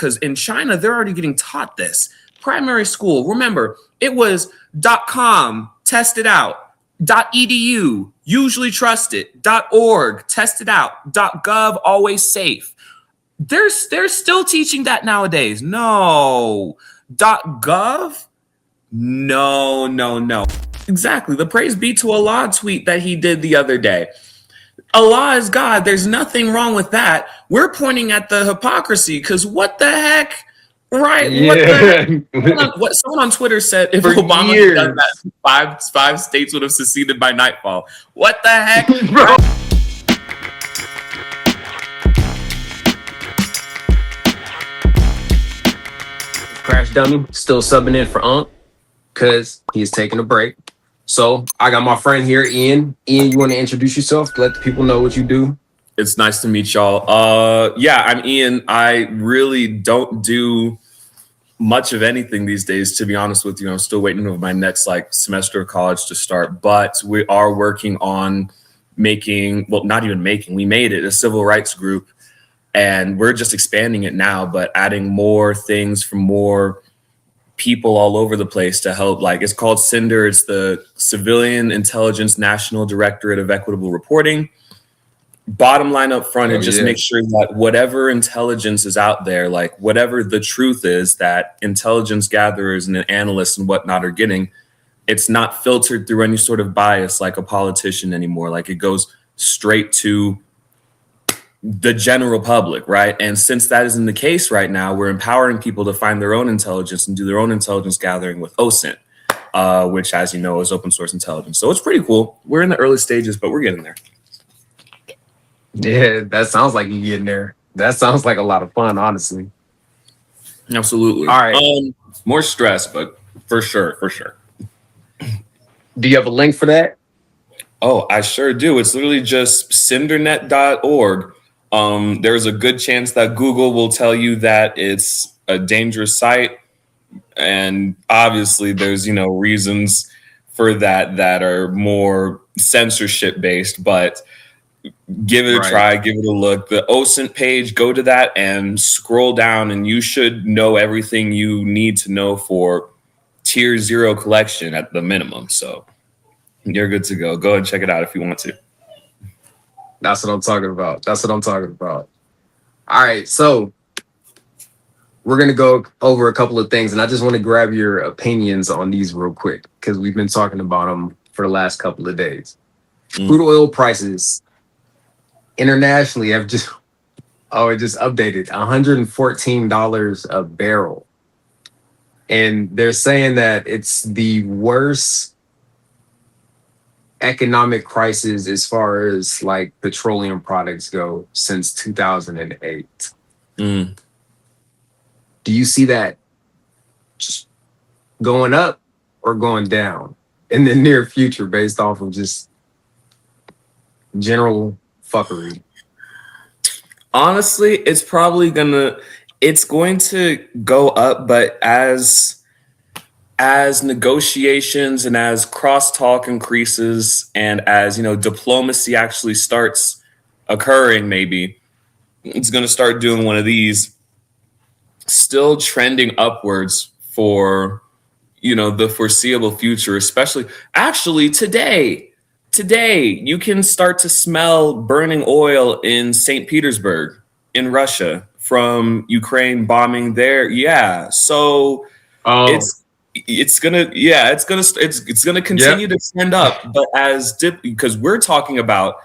because in China, they're already getting taught this. Primary school, remember, it was .com, test it out, .edu, usually trusted, .org, test it out, .gov, always safe. They're still teaching that nowadays. No. .gov? No. Exactly. The praise be to Allah tweet that he did the other day. Allah is God. There's nothing wrong with that. We're pointing at the hypocrisy because what the heck? Right? Yeah. What the heck? What someone on Twitter said, if Obama had done that, five states would have seceded by nightfall. What the heck? Bro. Crash Dummy still subbing in for Unc because he's taking a break. So I got my friend here, Ian. Ian, you want to introduce yourself? Let the people know what you do. It's nice to meet y'all. Yeah, I'm Ian. I really don't do much of anything these days, to be honest with you. I'm still waiting for my next semester of college to start, but we are working on we made it a civil rights group, and we're just expanding it now, but adding more things from more people all over the place to help. It's called Cinder. It's the Civilian Intelligence National Directorate of Equitable Reporting. Bottom line up front, and just make sure that whatever intelligence is out there, whatever the truth is that intelligence gatherers and analysts and whatnot are getting, it's not filtered through any sort of bias like a politician anymore. It goes straight to the general public, right? And since that isn't the case right now, we're empowering people to find their own intelligence and do their own intelligence gathering with OSINT, which, as you know, is open source intelligence. So it's pretty cool. We're in the early stages, but we're getting there. Yeah, that sounds like you getting there. That sounds like a lot of fun, honestly. Absolutely. All right. More stress, but for sure. Do you have a link for that? Oh, I sure do. It's literally just cindernet.org. There's a good chance that Google will tell you that it's a dangerous site. And obviously there's, reasons for that are more censorship based, but give it a try, give it a look. The OSINT page, go to that and scroll down, and you should know everything you need to know for tier 0 collection at the minimum. So you're good to go. Go and check it out if you want to. That's what I'm talking about. All right, so we're going to go over a couple of things, and I just want to grab your opinions on these real quick because we've been talking about them for the last couple of days. Crude oil prices internationally have just updated $114 a barrel. And they're saying that it's the worst economic crisis as far as petroleum products go since 2008. Do you see that just going up or going down in the near future based off of just general fuckery? Honestly, it's going to go up, but as negotiations and as crosstalk increases and as diplomacy actually starts occurring, maybe it's going to start doing one of these, still trending upwards for the foreseeable future. Especially actually today you can start to smell burning oil in St. Petersburg in Russia from Ukraine bombing there. Yeah, so it's gonna continue to trend up, but because we're talking about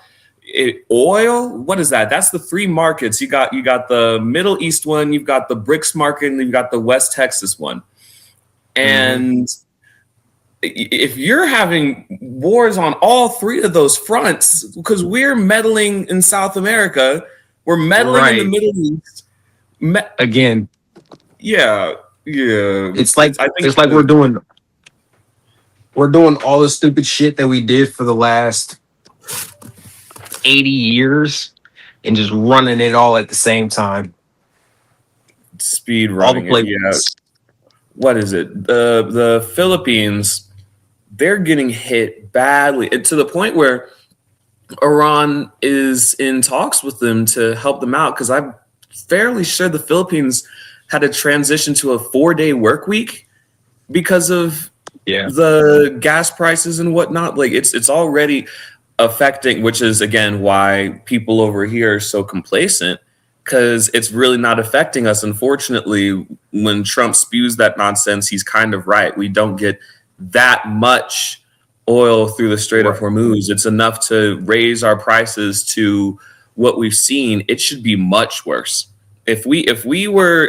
oil. What is that? That's the 3 markets. You got the Middle East one, you've got the BRICS market, and you've got the West Texas one. And if you're having wars on all 3 of those fronts, because we're meddling in South America, we're meddling in the Middle East. Again. Yeah. It's like we're doing all the stupid shit that we did for the last 80 years and just running it all at the same time. Speed running it, yeah. What is it? The Philippines, they're getting hit badly, and to the point where Iran is in talks with them to help them out, because I'm fairly sure the Philippines had to transition to a 4-day work week because of Yeah. the gas prices and whatnot. Like it's already affecting, which is again why people over here are so complacent, because it's really not affecting us. Unfortunately, when Trump spews that nonsense, he's kind of right. We don't get that much oil through the Strait of Hormuz. It's enough to raise our prices to what we've seen. It should be much worse. If we were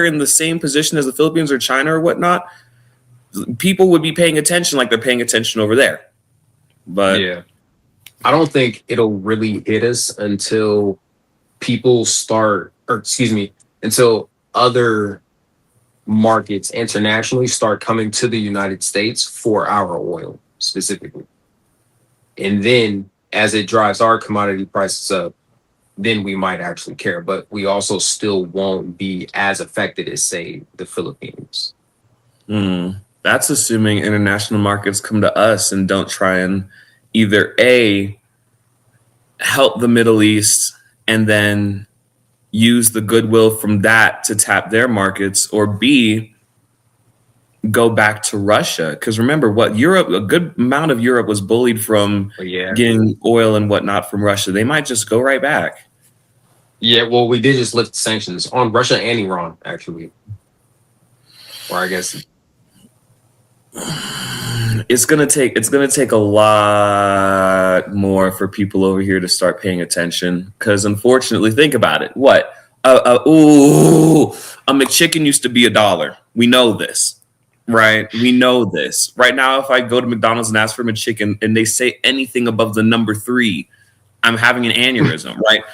in the same position as the Philippines or China or whatnot, people would be paying attention like they're paying attention over there. But yeah, I don't think it'll really hit us until people start, or excuse me, until other markets internationally start coming to the United States for our oil specifically. And then as it drives our commodity prices up, then we might actually care. But we also still won't be as affected as, say, the Philippines. That's assuming international markets come to us and don't try and either A, help the Middle East and then use the goodwill from that to tap their markets, or B, go back to Russia. Because remember what Europe, a good amount of Europe was bullied from getting oil and whatnot from Russia. They might just go right back. Yeah, well, we did just lift sanctions on Russia and Iran, actually. Or I guess it's gonna take a lot more for people over here to start paying attention. Because unfortunately, think about it. What? A McChicken used to be $1. We know this, right? We know this. Right now, if I go to McDonald's and ask for McChicken and they say anything above the number 3, I'm having an aneurysm, right?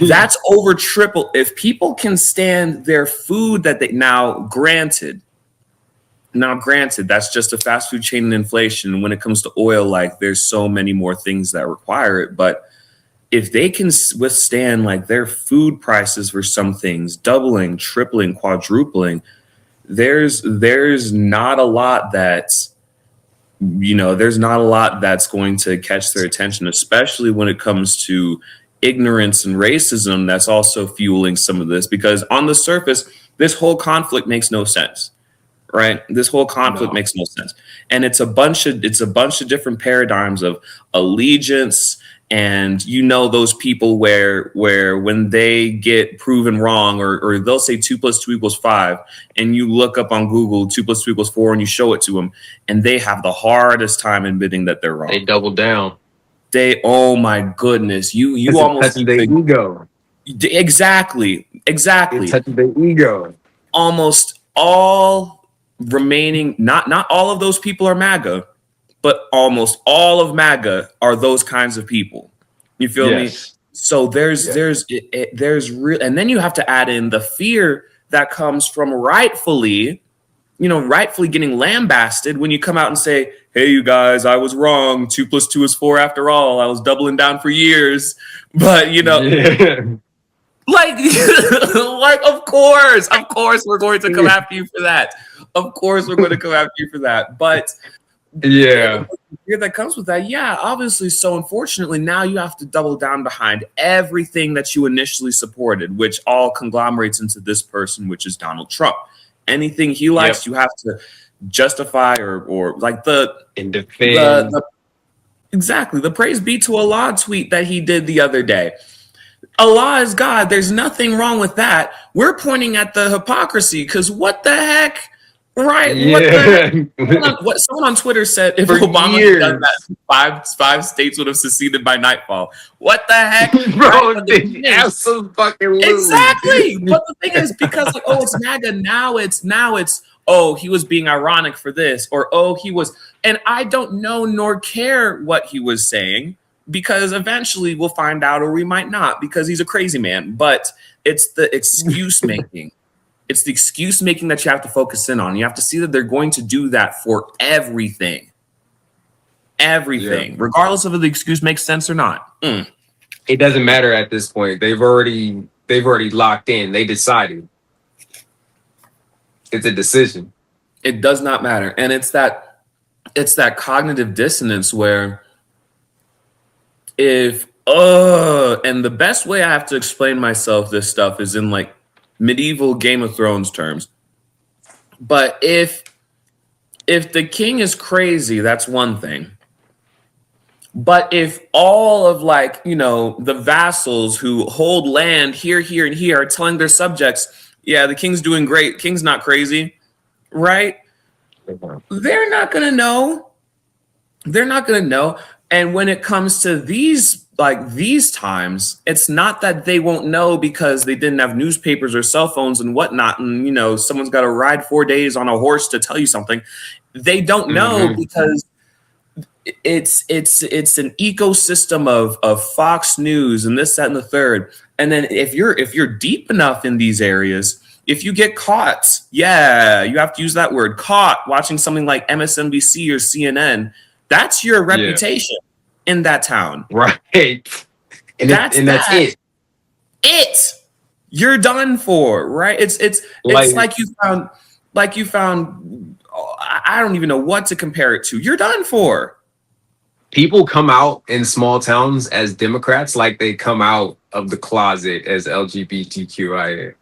That's over triple. If people can stand their food that they now granted, that's just a fast food chain and inflation. When it comes to oil, like there's so many more things that require it. But if they can withstand like their food prices for some things doubling, tripling, quadrupling, there's not a lot that's going to catch their attention, especially when it comes to ignorance and racism that's also fueling some of this. Because on the surface, this whole conflict makes no sense. Right? This whole conflict makes no sense. And it's a bunch of different paradigms of allegiance, and those people where when they get proven wrong, or they'll say 2 + 2 = 5, and you look up on Google 2 + 2 = 4 and you show it to them, and they have the hardest time admitting that they're wrong. They double down. Oh my goodness. You almost touch their ego. Exactly. Touch their ego. Almost all remaining, not all of those people are MAGA, but almost all of MAGA are those kinds of people. You feel me? So there's real, and then you have to add in the fear that comes from rightfully getting lambasted when you come out and say, "Hey, you guys, I was wrong. 2 + 2 = 4 after all. I was doubling down for years." But like, of course, we're going to come after you for that. Of course, we're going to come after you for that. But the fear that comes with that, obviously. So unfortunately, now you have to double down behind everything that you initially supported, which all conglomerates into this person, which is Donald Trump. Anything he likes, you have to justify or like defend. Exactly. The praise be to Allah tweet that he did the other day. Allah is God. There's nothing wrong with that. We're pointing at the hypocrisy, because what the heck? Right. What someone on Twitter said, if Obama had done that, five states would have seceded by nightfall. What the heck? Bro, absolutely. Exactly. But the thing is, because it's MAGA, now it's he was being ironic for this, or he was, and I don't know nor care what he was saying, because eventually we'll find out, or we might not, because he's a crazy man. But it's the excuse making. It's the excuse making that you have to focus in on. You have to see that they're going to do that for everything. Regardless of if the excuse makes sense or not. It doesn't matter at this point. They've already locked in. They decided. It's a decision. It does not matter. And it's that cognitive dissonance where and the best way I have to explain myself this stuff is in like medieval Game of Thrones terms. But if the king is crazy, that's one thing. But if all of like, the vassals who hold land here, here, and here are telling their subjects, yeah, the king's doing great, king's not crazy, right? They're not going to know. They're not going to know. And when it comes to these times, it's not that they won't know because they didn't have newspapers or cell phones and whatnot. And, someone's got to ride 4 days on a horse to tell you something. They don't know because it's an ecosystem of Fox News and this, that, and the third. And then if you're deep enough in these areas, if you get caught, you have to use that word, caught watching something like MSNBC or CNN, that's your reputation in that town. Right. And that's it. You're done for, right? It's like you found I don't even know what to compare it to. You're done for. People come out in small towns as Democrats like they come out of the closet as LGBTQIA.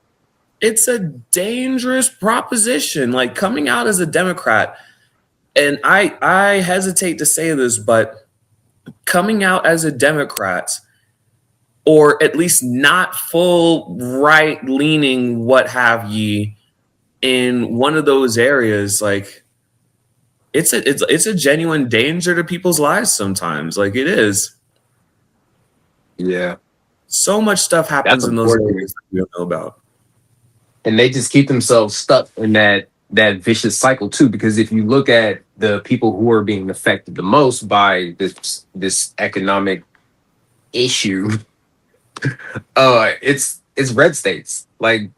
It's a dangerous proposition, like coming out as a Democrat. And I hesitate to say this, but coming out as a Democrat, or at least not full right-leaning, what have ye, in one of those areas, like it's a genuine danger to people's lives sometimes. Like it is. Yeah. So much stuff happens in those areas that we don't know about. And they just keep themselves stuck in that vicious cycle too, because if you look at the people who are being affected the most by this economic issue, it's red states, like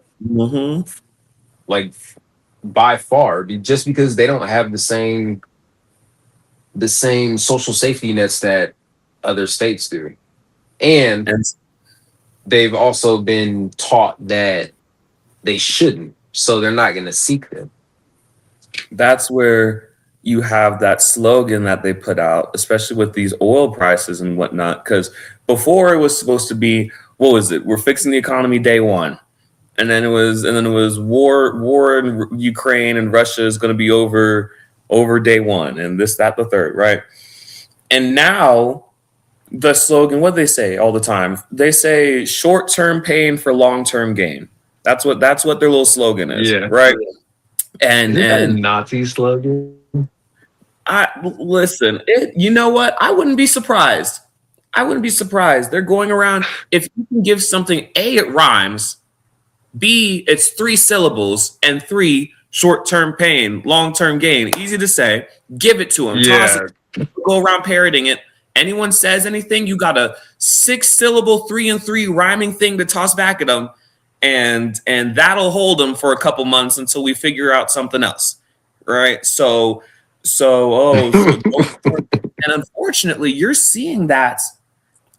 by far, just because they don't have the same social safety nets that other states do, and they've also been taught that they shouldn't, so they're not going to seek them. That's where you have that slogan that they put out, especially with these oil prices and whatnot. Because before it was supposed to be, what was it? We're fixing the economy day one, and then it was war in Ukraine and Russia is going to be over day one, and this, that, the third, right? And now the slogan, what do they say all the time? They say short-term pain for long-term gain. That's what their little slogan is, right? And Isn't that a Nazi slogan? Listen, you know what? I wouldn't be surprised. They're going around. If you can give something, A, it rhymes, B, it's 3 syllables, and 3, short-term pain, long-term gain. Easy to say. Give it to them. Toss it. Go around parroting it. Anyone says anything, you got a 6-syllable 3 and 3 rhyming thing to toss back at them. And that'll hold them for a couple months until we figure out something else, right? And unfortunately, you're seeing that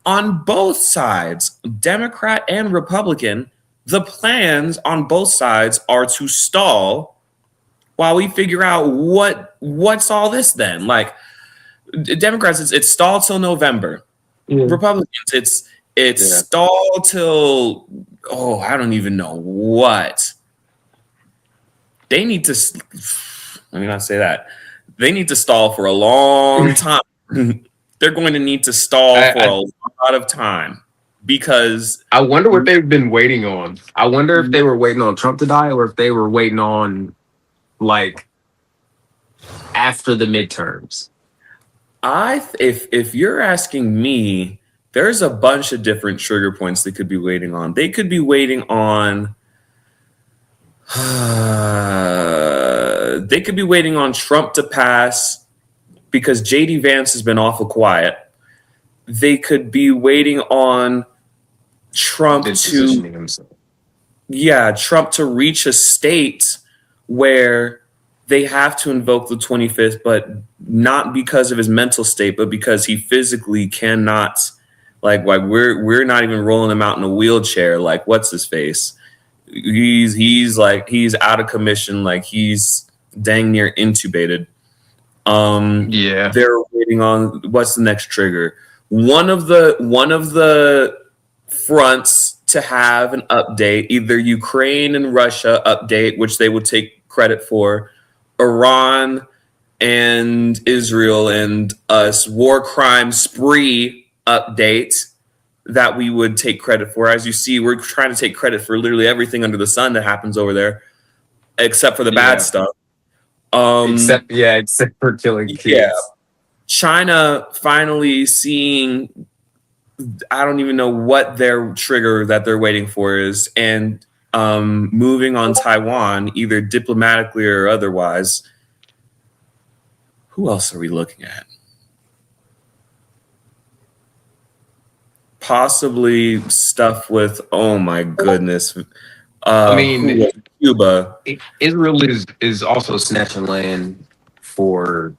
on both sides, Democrat and Republican. The plans on both sides are to stall while we figure out what's all this then. Like Democrats, it's stall till November. Republicans, it's stall till I don't even know what. They need to, let me not say that. They need to stall for a long time. They're going to need to stall for a lot of time because I wonder what they've been waiting on. I wonder if they were waiting on Trump to die or if they were waiting on like after the midterms. If you're asking me, there's a bunch of different trigger points they could be waiting on. They could be waiting on Trump to pass because JD Vance has been awful quiet. They could be waiting on Trump to reach a state where they have to invoke the 25th, but not because of his mental state, but because he physically cannot. Like we're not even rolling him out in a wheelchair. Like what's his face? He's out of commission. Like he's dang near intubated. They're waiting on what's the next trigger. One of the fronts to have an update, either Ukraine and Russia update, which they would take credit for, Iran and Israel and us war crime spree update that we would take credit for. As you see, we're trying to take credit for literally everything under the sun that happens over there, except for the bad stuff. Except for killing kids. Yeah. China finally seeing, I don't even know what their trigger that they're waiting for is, and moving on Taiwan, either diplomatically or otherwise. Who else are we looking at? Possibly stuff with, oh my goodness. I mean, Cuba. Israel is also snatching land for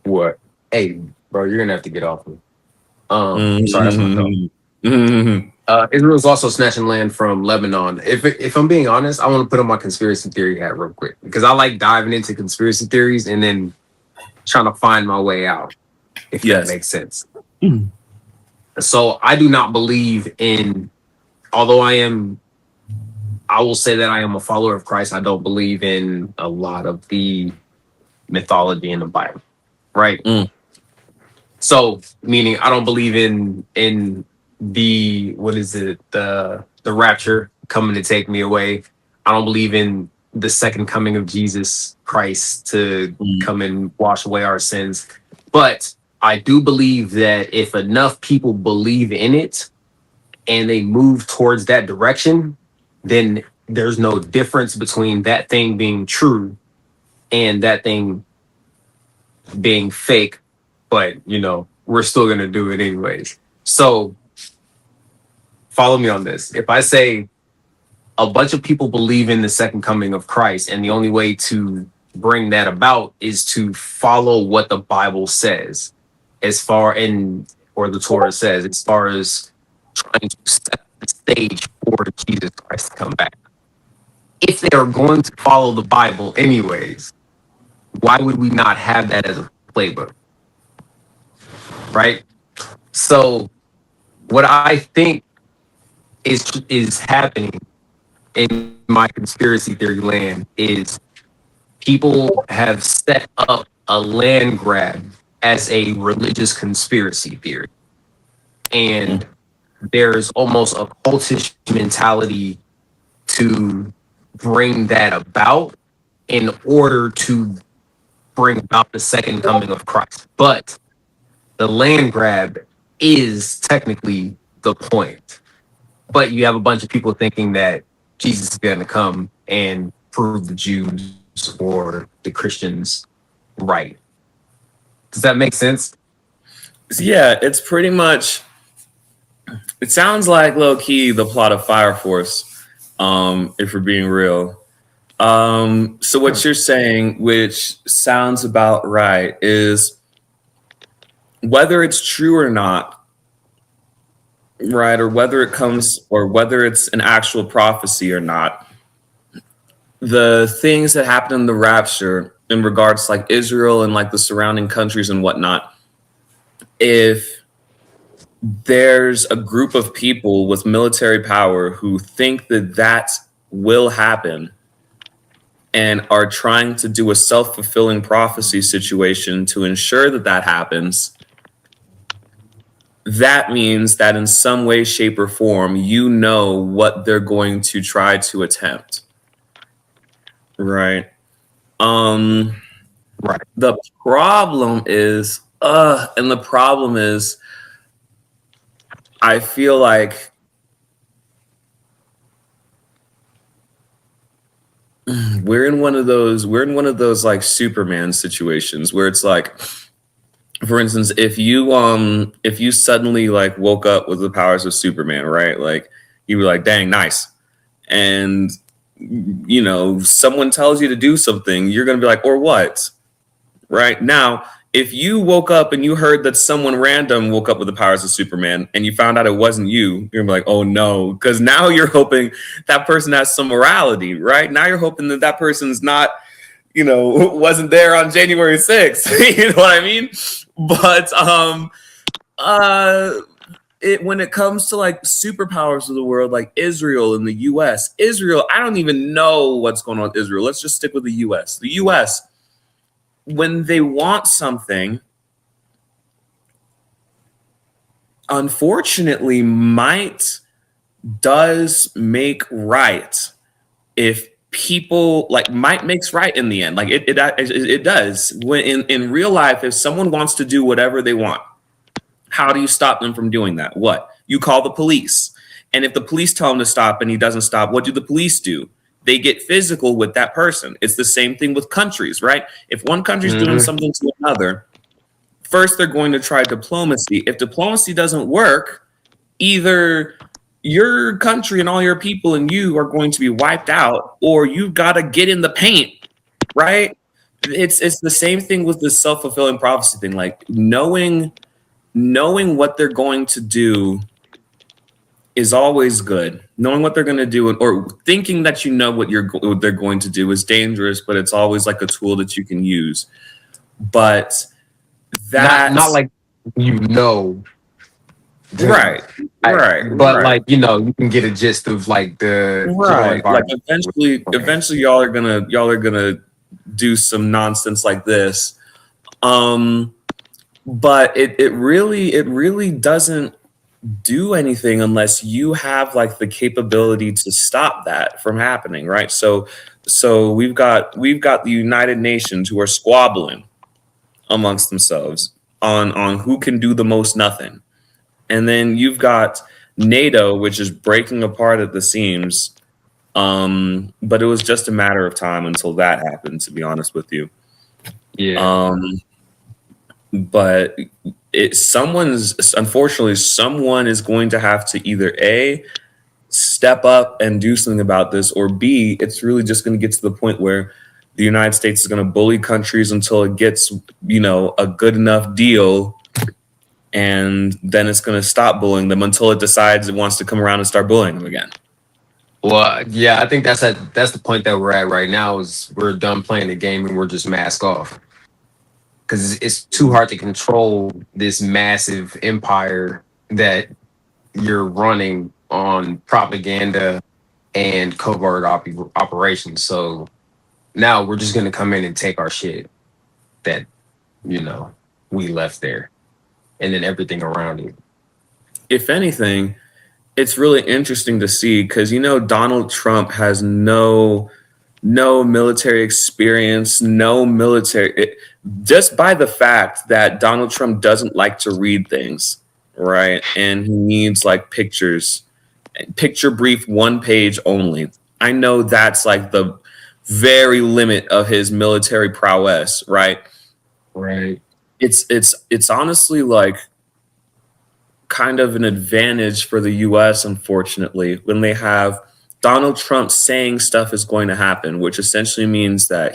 what? Hey, bro, you're gonna have to get off me. Sorry, that's my dog. Israel's also snatching land from Lebanon. If I'm being honest, I want to put on my conspiracy theory hat real quick because I like diving into conspiracy theories and then trying to find my way out, if that makes sense. So I do not believe in, although I will say that I am a follower of Christ, I don't believe in a lot of the mythology in the Bible, right? So, meaning I don't believe in the, what is it, the rapture coming to take me away. I don't believe in the second coming of Jesus Christ to come and wash away our sins. But I do believe that if enough people believe in it and they move towards that direction, then there's no difference between that thing being true and that thing being fake. But, you know, we're still going to do it anyways. So follow me on this. If I say a bunch of people believe in the second coming of Christ, and the only way to bring that about is to follow what the Bible says, or the Torah says, as far as trying to set the stage for Jesus Christ to come back. If they are going to follow the Bible anyways, why would we not have that as a playbook? Right? So what I think is happening in my conspiracy theory land is people have set up a land grab as a religious conspiracy theory. And there's almost a cultish mentality to bring that about in order to bring about the second coming of Christ. But the land grab is technically the point. But you have a bunch of people thinking that Jesus is going to come and prove the Jews or the Christians right. Does that make sense? Yeah, it's pretty much, it sounds like low key the plot of Fire Force, if we're being real. So what you're saying, which sounds about right, is whether it's true or not, right, or whether it's an actual prophecy or not, the things that happen in the rapture in regards to like Israel and like the surrounding countries and whatnot, if there's a group of people with military power who think that that will happen and are trying to do a self-fulfilling prophecy situation to ensure that that happens, that means that in some way, shape, or form, you know what they're going to try to attempt. Right. Right. The problem is, I feel like we're in one of those like Superman situations where it's like, for instance, if you suddenly like woke up with the powers of Superman, right? Like you were like, dang, nice. And you know, someone tells you to do something, you're gonna be like, or what? Right? Now, if you woke up and you heard that someone random woke up with the powers of Superman and you found out it wasn't you, you're gonna be like, oh no, because now you're hoping that person has some morality, right? Now you're hoping that that person's not, you know, wasn't there on January 6th. You know what I mean? But when it comes to like superpowers of the world, like Israel and the US, Israel, I don't even know what's going on with Israel. Let's just stick with the US. The US, when they want something, unfortunately, might does make right if people like might makes right in the end. Like it does. When in real life, if someone wants to do whatever they want, how do you stop them from doing that? What? You call the police. And if the police tell him to stop and he doesn't stop, what do the police do? They get physical with that person. It's the same thing with countries, right? If one country's doing something to another, first they're going to try diplomacy. If diplomacy doesn't work, either your country and all your people and you are going to be wiped out, or you've got to get in the paint, right? It's the same thing with this self-fulfilling prophecy thing. Like knowing what they're going to do is always good. Knowing what they're going to do, or thinking that you know what they're going to do, is dangerous, but it's always like a tool that you can use. But that not like you know, right, but like you know, you can get a gist of like the right. Like eventually, y'all are gonna do some nonsense like this. But it really doesn't do anything unless you have like the capability to stop that from happening, right? So we've got the United Nations who are squabbling amongst themselves on who can do the most nothing. And then you've got NATO, which is breaking apart at the seams. But it was just a matter of time until that happened, to be honest with you. Yeah. But unfortunately, someone is going to have to either A, step up and do something about this, or B, it's really just going to get to the point where the United States is going to bully countries until it gets, a good enough deal. And then it's going to stop bullying them until it decides it wants to come around and start bullying them again. Well, yeah, I think that's the point that we're at right now. Is we're done playing the game and we're just mask off. Because it's too hard to control this massive empire that you're running on propaganda and covert operations. So now we're just going to come in and take our shit that, we left there, and then everything around it. If anything, it's really interesting to see because, Donald Trump has no military experience, just by the fact that Donald Trump doesn't like to read things, right? And he needs like picture brief, 1 page only. I know that's like the very limit of his military prowess, right? Right. It's honestly like kind of an advantage for the US, unfortunately, when they have Donald Trump saying stuff is going to happen, which essentially means that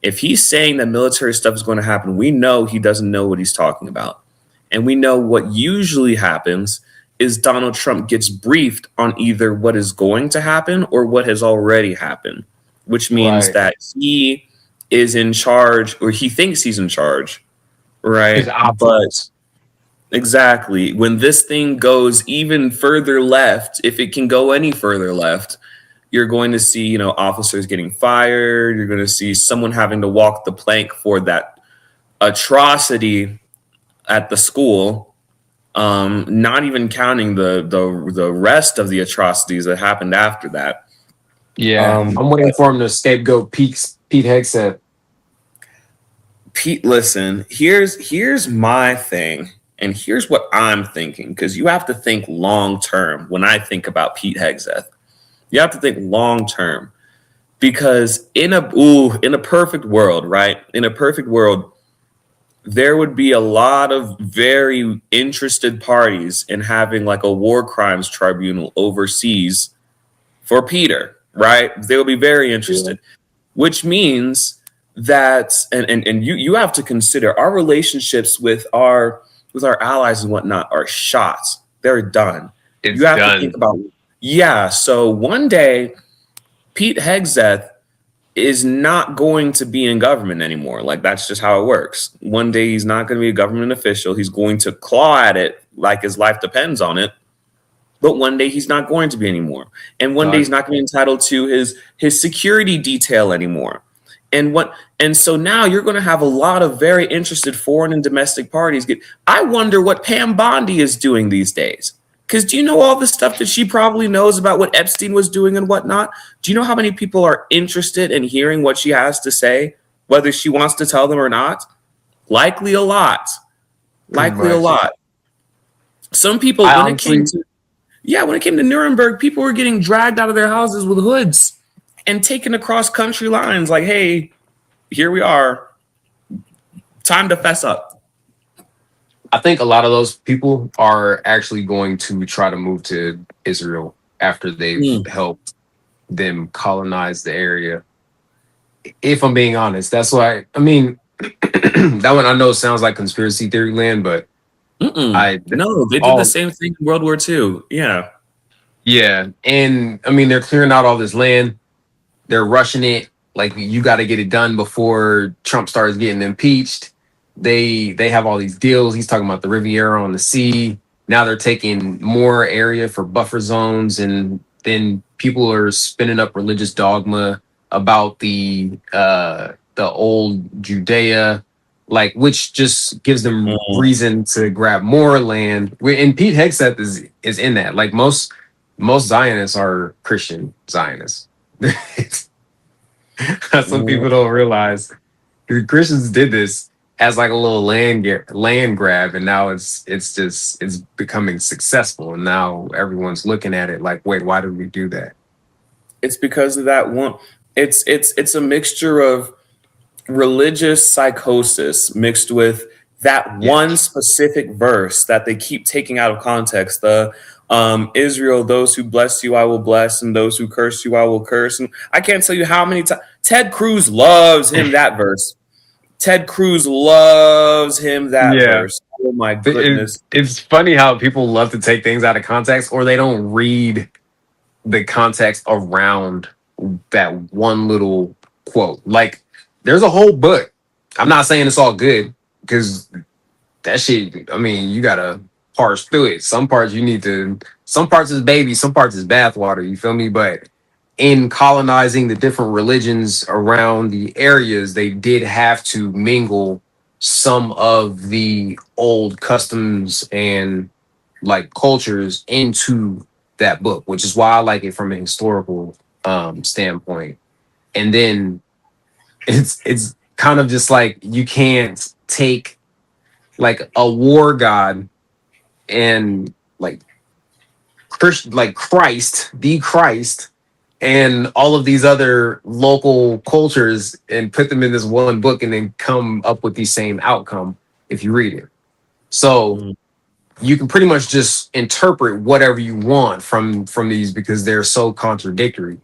if he's saying that military stuff is going to happen, we know he doesn't know what he's talking about. And we know what usually happens is Donald Trump gets briefed on either what is going to happen or what has already happened, which means that he is in charge, or he thinks he's in charge, right? But exactly. When this thing goes even further left, if it can go any further left, you're going to see, officers getting fired. You're going to see someone having to walk the plank for that atrocity at the school. Not even counting the rest of the atrocities that happened after that. Yeah, I'm waiting for him to scapegoat Pete Hegseth. Pete, listen. Here's my thing. And here's what I'm thinking, because you have to think long term when I think about Pete Hegseth. You have to think long term, because in a perfect world, right? In a perfect world, there would be a lot of very interested parties in having like a war crimes tribunal overseas for Peter, right? They would be very interested, which means that, and you have to consider our relationships with our allies and whatnot are shot. They're done. You have to think about, so one day Pete Hegseth is not going to be in government anymore. Like, that's just how it works. One day he's not going to be a government official. He's going to claw at it like his life depends on it. But one day he's not going to be anymore. And one day he's not going to be entitled to his security detail anymore. And so now you're going to have a lot of very interested foreign and domestic parties I wonder what Pam Bondi is doing these days. Because do you know all the stuff that she probably knows about what Epstein was doing and whatnot? Do you know how many people are interested in hearing what she has to say, whether she wants to tell them or not? Likely a lot. Likely a lot. Some people, when it came to Nuremberg, people were getting dragged out of their houses with hoods and taken across country lines like, hey, here we are. Time to fess up. I think a lot of those people are actually going to try to move to Israel after they've helped them colonize the area. If I'm being honest, that's why, I mean, that one I know sounds like conspiracy theory land, but no, they did the same thing in World War II. Yeah. Yeah. And I mean, they're clearing out all this land. They're rushing it. Like, you got to get it done before Trump starts getting impeached. They have all these deals. He's talking about the Riviera on the sea. Now they're taking more area for buffer zones. And then people are spinning up religious dogma about the old Judea, like, which just gives them reason to grab more land. And Pete Hegseth is in that. Like, most Zionists are Christian Zionists. Some people don't realize the Christians did this as like a little land grab, and now it's becoming successful, and now everyone's looking at it like, wait, why did we do that? It's because of that one. It's a mixture of religious psychosis mixed with that one specific verse that they keep taking out of context. The Israel, those who bless you, I will bless, and those who curse you, I will curse. And I can't tell you how many times Ted Cruz loves him that verse. Ted Cruz loves him that verse. Oh my goodness. It's funny how people love to take things out of context, or they don't read the context around that one little quote. Like, there's a whole book. I'm not saying it's all good, because that shit, I mean, you gotta parse through it. Some parts some parts is baby, some parts is bathwater, you feel me? But in colonizing the different religions around the areas, they did have to mingle some of the old customs and like cultures into that book, which is why I like it from a historical standpoint. And then it's kind of just like, you can't take like a war god and like Christ, the Christ, and all of these other local cultures and put them in this one book and then come up with the same outcome if you read it. So you can pretty much just interpret whatever you want from these, because they're so contradictory.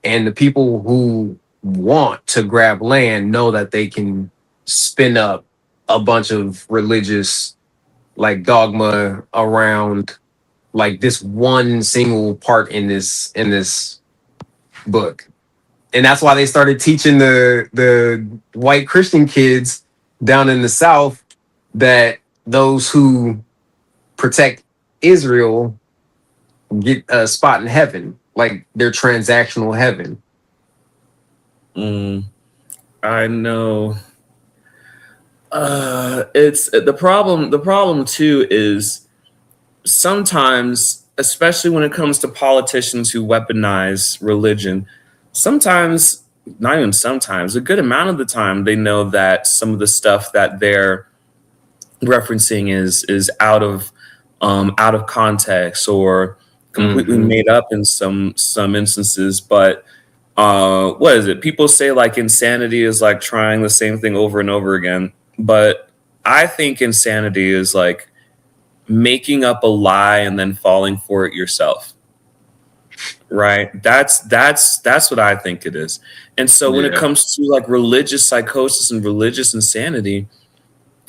And the people who want to grab land know that they can spin up a bunch of religious like dogma around like this one single part in this book. And that's why they started teaching the white Christian kids down in the South that those who protect Israel get a spot in heaven, like their transactional heaven. I know. It's the problem. The problem too is sometimes, especially when it comes to politicians who weaponize religion, sometimes, not even sometimes, a good amount of the time, they know that some of the stuff that they're referencing is out of context or completely made up in some instances. But what is it? People say like insanity is like trying the same thing over and over again. But I think insanity is like making up a lie and then falling for it yourself. Right? That's what I think it is. And so when it comes to like religious psychosis and religious insanity,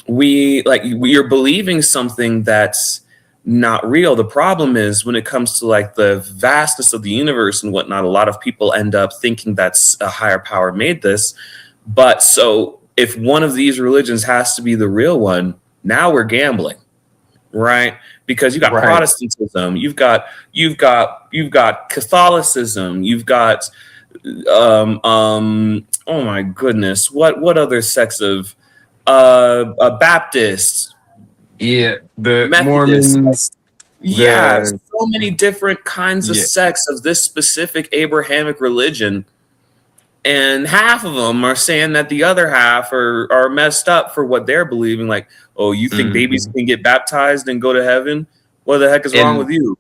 we are believing something that's not real. The problem is when it comes to like the vastness of the universe and whatnot, a lot of people end up thinking that's a higher power made this. But so if one of these religions has to be the real one, now we're gambling, right? because you got Right. Protestantism, you've got Catholicism, you've got oh my goodness, what other sects of Baptists, Yeah, the Methodists. Mormons, Yeah, the so many different kinds of yeah, sects of this specific Abrahamic religion. And half of them are saying that the other half are messed up for what they're believing. Like, oh, you think babies mhm. can get baptized and go to heaven? What the heck is wrong with and you?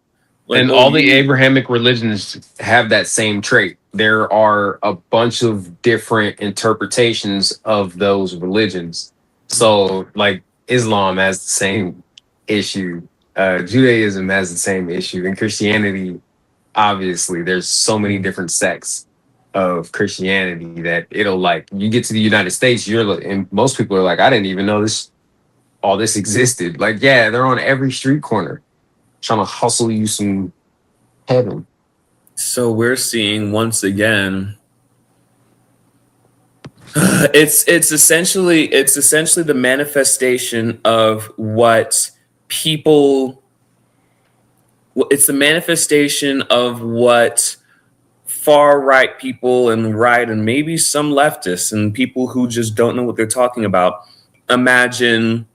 Like, and oh, all the you Abrahamic religions have that same trait. There are a bunch of different interpretations of those religions. So, like Islam has the same issue, Judaism has the same issue, and Christianity, obviously, there's so many different sects of Christianity that it'll like you get to the United States, you're like, and most people are like, I didn't even know all this existed. Like, yeah, they're on every street corner trying to hustle you some heaven. so we're seeing once again. It's essentially the manifestation of what people. It's the manifestation of what far right people and right and maybe some leftists and people who just don't know what they're talking about imagine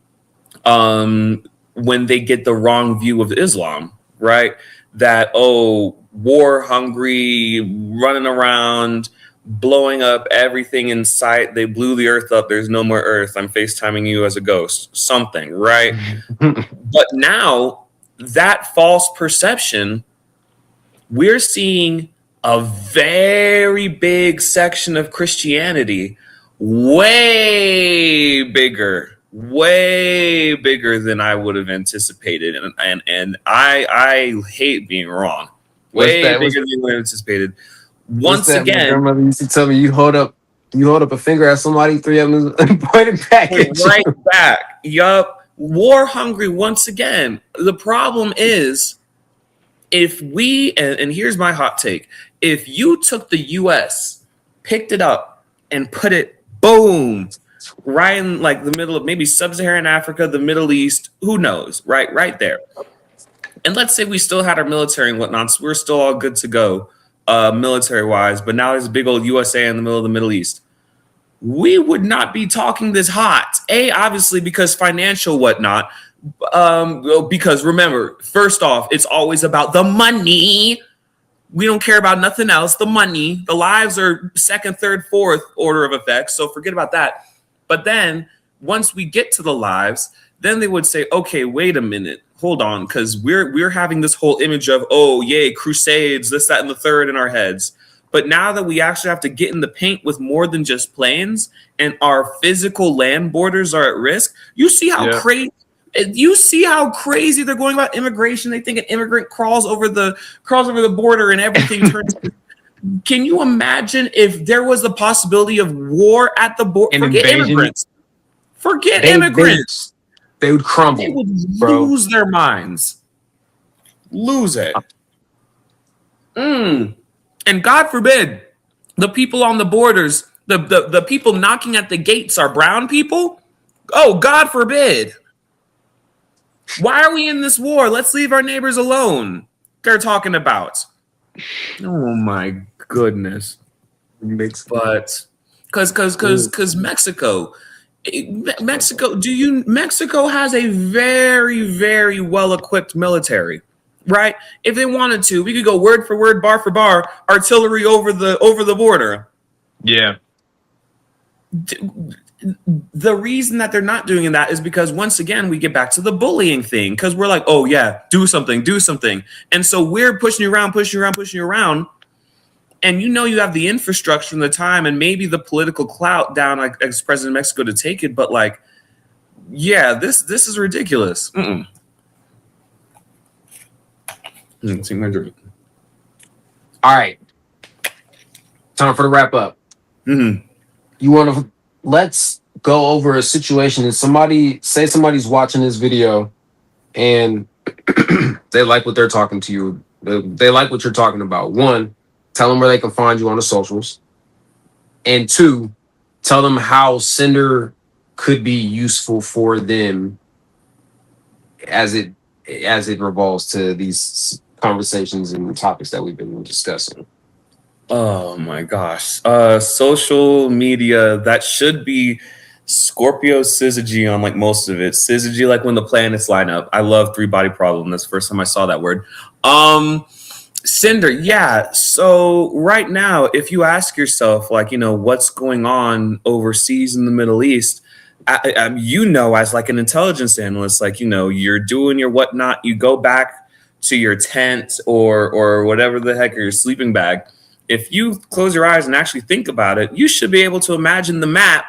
when they get the wrong view of Islam, right? That, oh, war hungry, running around, blowing up everything in sight. They blew the earth up. There's no more earth. I'm FaceTiming you as a ghost. Something, right? But now that false perception, we're seeing a very big section of Christianity, way bigger than I would have anticipated, and I hate being wrong. What's Way that? bigger than we anticipated. What's Once that? My again, grandmother used to tell me, you hold up a finger at somebody, three of them pointed back point at right you. back. Yup, war hungry once again. The problem is if we and here's my hot take, if you took the US, picked it up and put it boom right in like the middle of maybe sub-Saharan Africa, the Middle East, who knows, right there, and let's say we still had our military and whatnot, so we're still all good to go military wise, but now there's a big old USA in the middle of the Middle East, we would not be talking this hot. Obviously because financial whatnot. Well, because remember, first off, it's always about the money. We don't care about nothing else. The money, the lives are second, third, fourth order of effects. So forget about that. But then once we get to the lives, then they would say, okay, wait a minute, hold on, because we're having this whole image of, oh, yay, crusades, this, that, and the third in our heads. But now that we actually have to get in the paint with more than just planes and our physical land borders are at risk, you see how crazy. You see how crazy they're going about immigration. They think an immigrant crawls over the border and everything turns. Can you imagine if there was the possibility of war at the border? Forget immigrants. Forget immigrants. They would crumble. They would bro. lose their minds. Lose it. And God forbid, the people on the borders, the people knocking at the gates are brown people. Oh, God forbid. Why are we in this war? Let's leave our neighbors alone. They're talking about. Oh my goodness. But because Mexico has a very well equipped military, right? If they wanted to, we could go word for word, bar for bar, artillery over the border. Yeah. The reason that they're not doing that is because once again we get back to the bullying thing, because we're like, oh yeah, do something, and so we're pushing you around, and you have the infrastructure and the time and maybe the political clout down like as president of Mexico to take it, but like, yeah, this is ridiculous. All right, time for the wrap up. You want to let's go over a situation, and somebody's watching this video and they like what they're talking to you. They like what you're talking about. One, tell them where they can find you on the socials. And two, tell them how Cinder could be useful for them as it as it revolves to these conversations and topics that we've been discussing? Oh my gosh. Social media, that should be Scorpio syzygy on like most of it. Syzygy, like when the planets line up. I love three body problem. That's the first time I saw that word. Cinder, yeah. So right now, if you ask yourself, like, what's going on overseas in the Middle East, as like an intelligence analyst, like, you're doing your whatnot, you go back to your tent or whatever the heck, or your sleeping bag. If you close your eyes and actually think about it, you should be able to imagine the map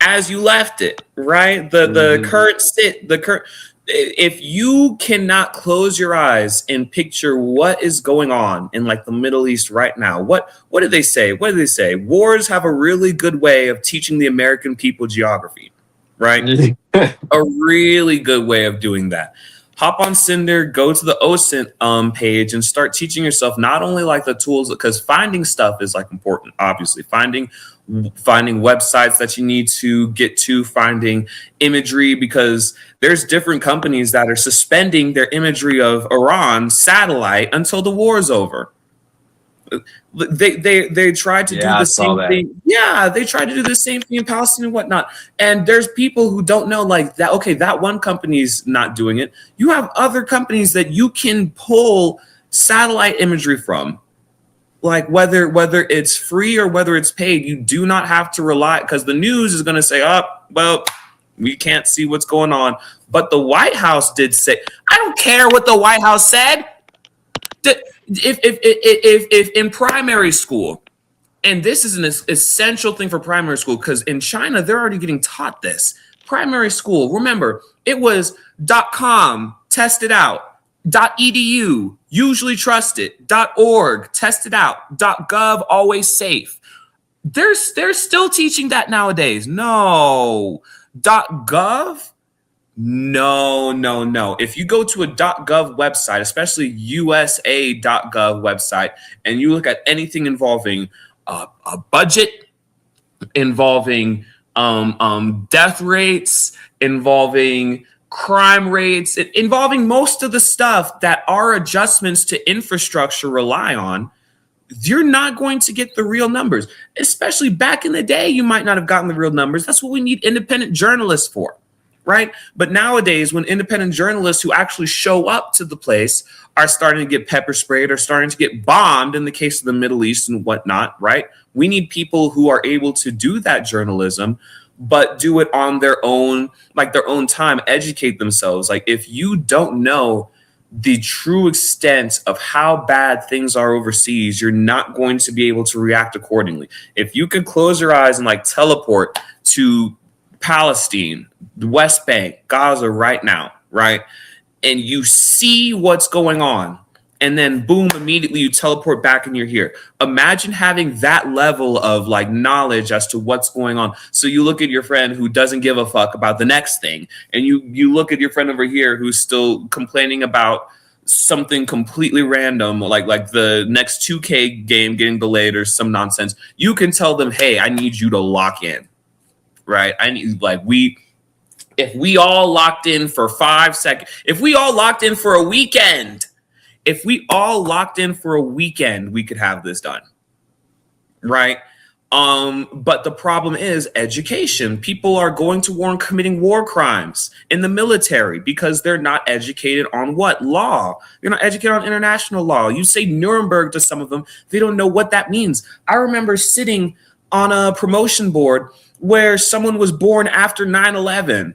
as you left it, right? The current state, if you cannot close your eyes and picture what is going on in like the Middle East right now, what did they say? What did they say? Wars have a really good way of teaching the American people geography, right? A really good way of doing that. Hop on Cinder, go to the OSINT page and start teaching yourself not only like the tools, because finding stuff is like important, obviously. Finding websites that you need to get to, finding imagery, because there's different companies that are suspending their imagery of Iran satellite until the war is over. They tried to do the same thing. Yeah, they tried to do the same thing in Palestine and whatnot. And there's people who don't know like that. Okay, that one company's not doing it. You have other companies that you can pull satellite imagery from. Like whether it's free or whether it's paid, you do not have to rely, because the news is going to say, oh, well, we can't see what's going on. But the White House did say, I don't care what the White House said. If in primary school, and this is an essential thing for primary school, because in China, they're already getting taught this. Primary school, remember, it was .com, test it out, .edu, usually trusted, .org, test it out, .gov, always safe. They're still teaching that nowadays. No. .gov? No. If you go to a .gov website, especially USA.gov website, and you look at anything involving a budget, involving death rates, involving crime rates, involving most of the stuff that our adjustments to infrastructure rely on, you're not going to get the real numbers. Especially back in the day, you might not have gotten the real numbers. That's what we need independent journalists for. Right? But nowadays, when independent journalists who actually show up to the place are starting to get pepper sprayed or starting to get bombed in the case of the Middle East and whatnot, right? We need people who are able to do that journalism, but do it on their own, like their own time, educate themselves. Like if you don't know the true extent of how bad things are overseas, you're not going to be able to react accordingly. If you can close your eyes and like teleport to Palestine, the West Bank, Gaza right now, right? And you see what's going on, and then boom, immediately you teleport back and you're here. Imagine having that level of like knowledge as to what's going on. So you look at your friend who doesn't give a fuck about the next thing, and you look at your friend over here who's still complaining about something completely random, like the next 2K game getting delayed or some nonsense. You can tell them, hey, I need you to lock in. Right. I need if we all locked in for 5 seconds, if we all locked in for a weekend, we could have this done. Right. But the problem is education. People are going to war and committing war crimes in the military because they're not educated on what law. They're not educated on international law. You say Nuremberg to some of them, they don't know what that means. I remember sitting on a promotion board where someone was born after 9/11.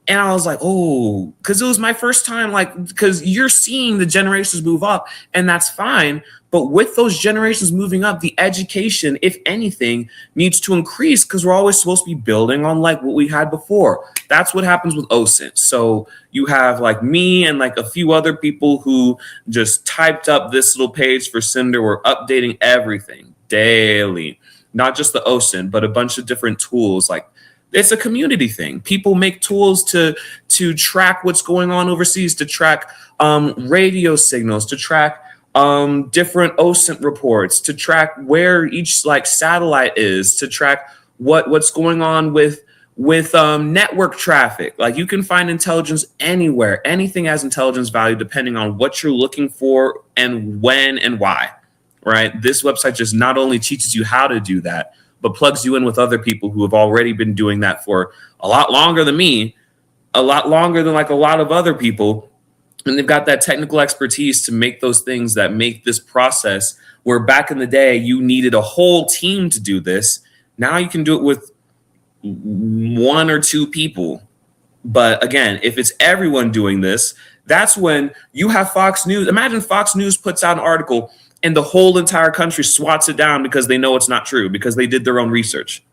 And I was like, oh, because it was my first time, because you're seeing the generations move up, and that's fine. But with those generations moving up, the education, if anything, needs to increase, because we're always supposed to be building on like what we had before. That's what happens with OSINT. So you have like me and like a few other people who just typed up this little page for Cinder. We're updating everything daily. Not just the OSINT, but a bunch of different tools. Like it's a community thing. People make tools to track what's going on overseas, to track radio signals, to track different OSINT reports, to track where each like satellite is, to track what's going on with with network traffic. Like, you can find intelligence anywhere. Anything has intelligence value depending on what you're looking for and when and why, right? This website just not only teaches you how to do that, but plugs you in with other people who have already been doing that for a lot longer than me, a lot longer than like a lot of other people. And they've got that technical expertise to make those things that make this process, where back in the day you needed a whole team to do this. Now you can do it with one or two people. But again, if it's everyone doing this, that's when you have Fox News. Imagine Fox News puts out an article and the whole entire country swats it down because they know it's not true, because they did their own research.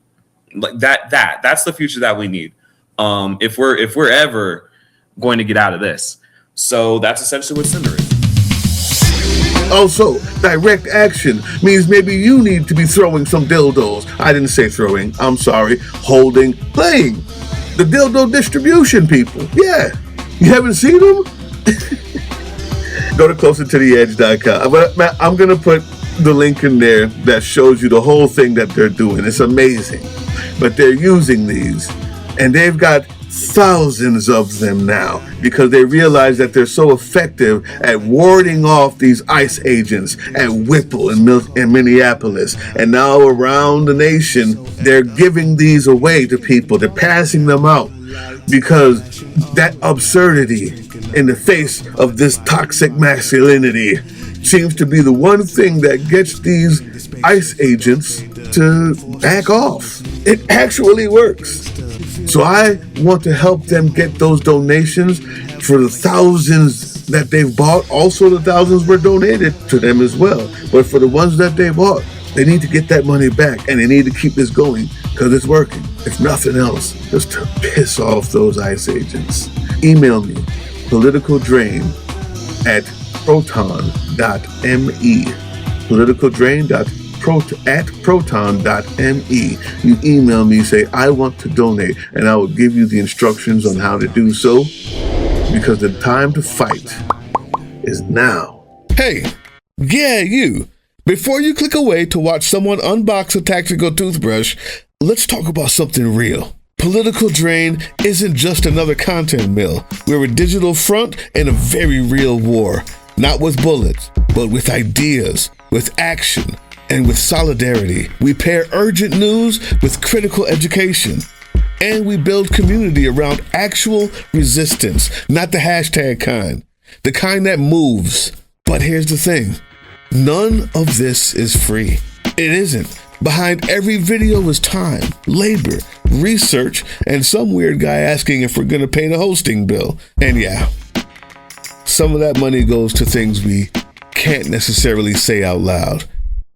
Like that's the future that we need. If we're ever going to get out of this. So that's essentially what Cinder is. Also, direct action means maybe you need to be throwing some dildos. I didn't say throwing, I'm sorry. Holding, playing. The dildo distribution people. Yeah. You haven't seen them? Go to closertotheedge.com. I'm going to put the link in there that shows you the whole thing that they're doing. It's amazing. But they're using these, and they've got thousands of them now because they realize that they're so effective at warding off these ICE agents at Whipple in Minneapolis. And now around the nation, they're giving these away to people. They're passing them out because that absurdity in the face of this toxic masculinity seems to be the one thing that gets these ICE agents to back off. It actually works. So I want to help them get those donations for the thousands that they've bought. Also, the thousands were donated to them as well. But for the ones that they bought, they need to get that money back, and they need to keep this going because it's working. If nothing else, just to piss off those ICE agents. Email me, politicaldrain@proton.me. politicaldrain@proton.me. You email me, say, I want to donate, and I will give you the instructions on how to do so, because the time to fight is now. Hey, yeah, you. Before you click away to watch someone unbox a tactical toothbrush, let's talk about something real. Political Drain isn't just another content mill. We're a digital front in a very real war. Not with bullets, but with ideas, with action, and with solidarity. We pair urgent news with critical education. And we build community around actual resistance, not the hashtag kind. The kind that moves. But here's the thing. None of this is free. It isn't. Behind every video is time, labor, research, and some weird guy asking if we're gonna pay the hosting bill. And yeah, some of that money goes to things we can't necessarily say out loud.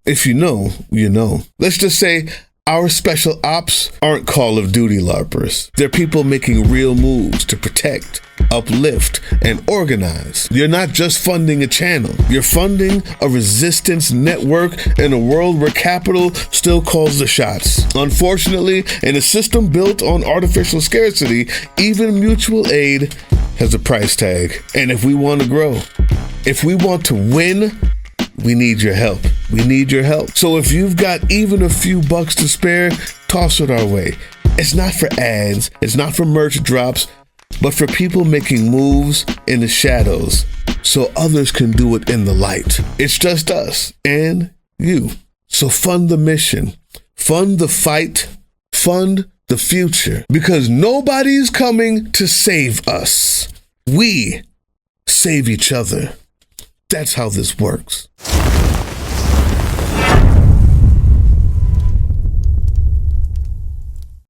If you know, you know. Let's just say our special ops aren't Call of Duty LARPers. They're people making real moves to protect, uplift, and organize. You're not just funding a channel. You're funding a resistance network in a world where capital still calls the shots. Unfortunately, in a system built on artificial scarcity, even mutual aid has a price tag. And if we want to grow, if we want to win, we need your help. We need your help. So if you've got even a few bucks to spare, toss it our way. It's not for ads, it's not for merch drops, but for people making moves in the shadows so others can do it in the light. It's just us and you. So fund the mission, fund the fight, fund the future, because nobody's coming to save us. We save each other. That's how this works.